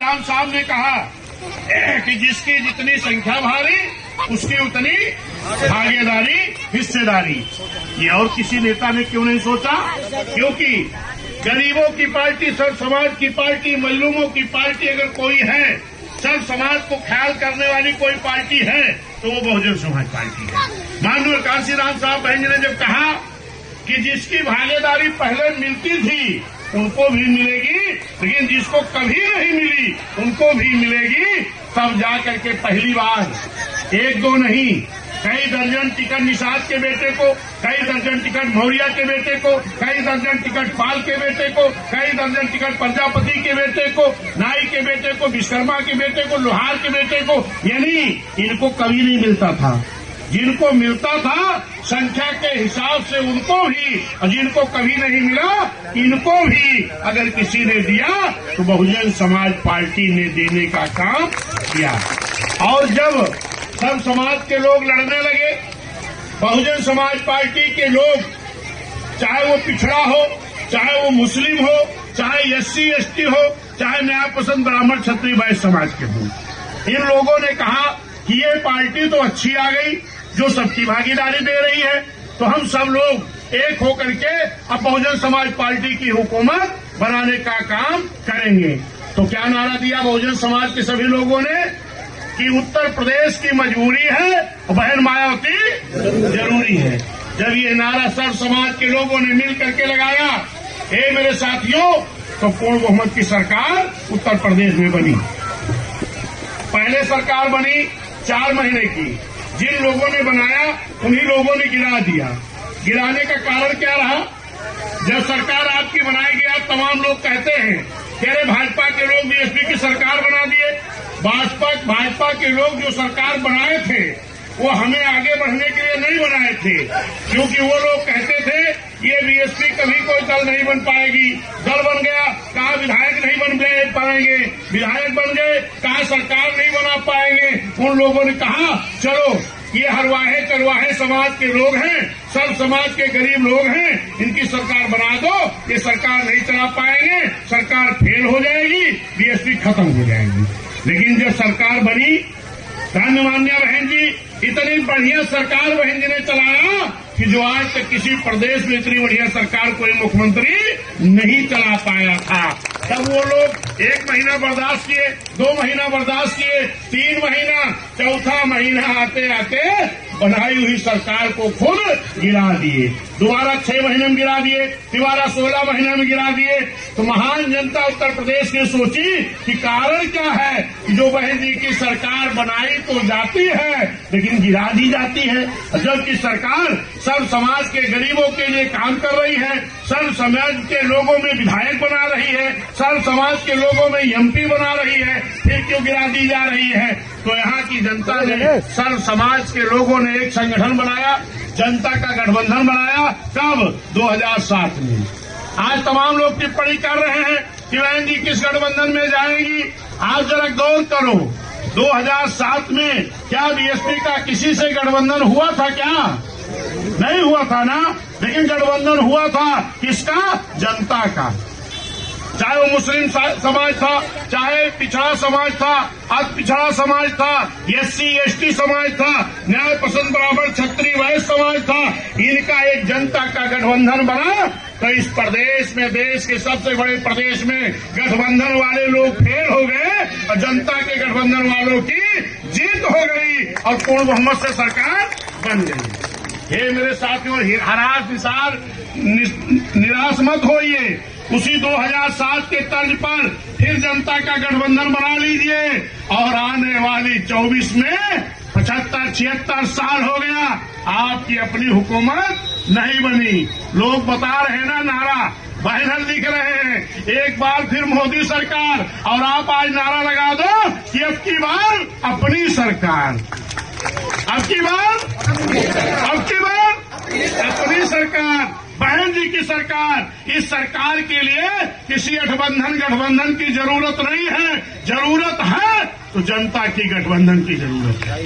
साहब ने कहा कि जिसकी जितनी संख्या भारी उसकी उतनी भागीदारी, हिस्सेदारी। ये और किसी नेता ने क्यों नहीं सोचा? क्योंकि गरीबों की पार्टी, सर्व समाज की पार्टी, मजलूमों की पार्टी अगर कोई है, सर्व समाज को ख्याल करने वाली कोई पार्टी है तो वो बहुजन समाज पार्टी है। माननीय कांशीराम साहब बहन जी ने जब कहा कि जिसकी भागीदारी पहले मिलती थी उनको भी मिलेगी, लेकिन जिसको कभी नहीं मिली उनको भी मिलेगी, तब जा करके पहली बार एक दो नहीं कई दर्जन टिकट निषाद के बेटे को, कई दर्जन टिकट मौर्य के बेटे को, कई दर्जन टिकट पाल के बेटे को, कई दर्जन टिकट प्रजापति के बेटे को, नाई के बेटे को, विश्वकर्मा के बेटे को, लोहार के बेटे को, यानी इनको कभी नहीं मिलता था। जिनको मिलता था संख्या के हिसाब से उनको भी, और जिनको कभी नहीं मिला इनको भी अगर किसी ने दिया तो बहुजन समाज पार्टी ने देने का काम किया। और जब सब समाज के लोग लड़ने लगे, बहुजन समाज पार्टी के लोग, चाहे वो पिछड़ा हो, चाहे वो मुस्लिम हो, चाहे SC ST हो, चाहे न्याय पसंद ब्राह्मण क्षत्रिय वैश्य समाज के हो, इन लोगों ने कहा कि ये पार्टी तो अच्छी आ गई जो सबकी भागीदारी दे रही है, तो हम सब लोग एक होकर के अब बहुजन समाज पार्टी की हुकूमत बनाने का काम करेंगे। तो क्या नारा दिया बहुजन समाज के सभी लोगों ने कि उत्तर प्रदेश की मजबूरी है और बहन मायावती जरूरी है। जब ये नारा सर्व समाज के लोगों ने मिल करके लगाया, मेरे साथियों, तो पूर्ण बहुमत की सरकार उत्तर प्रदेश में बनी। पहले सरकार बनी 4 महीने की, जिन लोगों ने बनाया उन्हीं लोगों ने गिरा दिया। गिराने का कारण क्या रहा? जब सरकार आपकी बनाई गया, तमाम लोग कहते हैं कि अरे भाजपा के लोग BSP की सरकार बना दिए। भाजपा के लोग जो सरकार बनाए थे वो हमें आगे बढ़ने के लिए नहीं बनाए थे, क्योंकि वो लोग कहते थे ये BSP कभी कोई दल नहीं बन पाएगी। दल बन गया, कहा विधायक नहीं बन गए पाएंगे, विधायक बन गए, कहा सरकार नहीं बना पाएंगे। उन लोगों ने कहा चलो ये हरवाहे चरवाहे समाज के लोग हैं, सब समाज के गरीब लोग हैं, इनकी सरकार बना दो, ये सरकार नहीं चला पाएंगे, सरकार फेल हो जाएगी, BSP खत्म हो जाएगी। लेकिन जब सरकार बनी, धन्यवाद बहन जी, इतनी बढ़िया सरकार बहन जी ने चलाया कि जो आज तक किसी प्रदेश में इतनी बढ़िया सरकार कोई मुख्यमंत्री नहीं चला पाया था। तब वो लोग 1 महीना बर्दाश्त किए, 2 महीना बर्दाश्त किए, 3 महीना, चौथा महीना आते आते बनाई हुई सरकार को खुद गिरा दिए। दोबारा 6 महीने में गिरा दिए, दोबारा 16 महीने में गिरा दिए। तो महान जनता उत्तर प्रदेश ने सोची कि कारण क्या है कि जो बहन जी की सरकार बनाई तो जाती है लेकिन गिरा दी जाती है, जबकि सरकार सर्व समाज के गरीबों के लिए काम कर रही है, सर्व समाज के लोगों में विधायक बना रही है, सर्व समाज के लोगों में MP बना रही है, फिर क्यों गिरा दी जा रही है? तो यहाँ की जनता ने, सर्व समाज के लोगों ने एक संगठन बनाया, जनता का गठबंधन बनाया। कब? 2007 में। आज तमाम लोग टिप्पणी कर रहे हैं कि बहन जी किस गठबंधन में जाएंगी। आप जरा गौर करो, 2007 में क्या BSP का किसी से गठबंधन हुआ था? क्या नहीं हुआ था ना? लेकिन गठबंधन हुआ था किसका? जनता का। चाहे वो मुस्लिम समाज था, चाहे पिछड़ा समाज था, अति पिछड़ा समाज था, SC ST समाज था, न्याय पसंद ब्राह्मण क्षत्रिय वैश्य समाज था, इनका एक जनता का गठबंधन बना। तो इस प्रदेश में, देश के सबसे बड़े प्रदेश में गठबंधन वाले लोग फेल हो गए और जनता के गठबंधन वालों की जीत हो गई और पूर्ण बहुमत से सरकार बन गई। हे मेरे साथियों, निराश मत होइए। उसी 2007 के तर्ज पर फिर जनता का गठबंधन बना लीजिए और आने वाली 24 में 75-76 साल हो गया, आपकी अपनी हुकूमत नहीं बनी। लोग बता रहे हैं ना, नारा बैनर लिख रहे हैं, एक बार फिर मोदी सरकार, और आप आज नारा लगा दो कि अब की बार अपनी सरकार, अब की बार अपनी सरकार, बहन जी की सरकार। इस सरकार के लिए किसी गठबंधन की जरूरत नहीं है, जरूरत है तो जनता की गठबंधन की जरूरत है।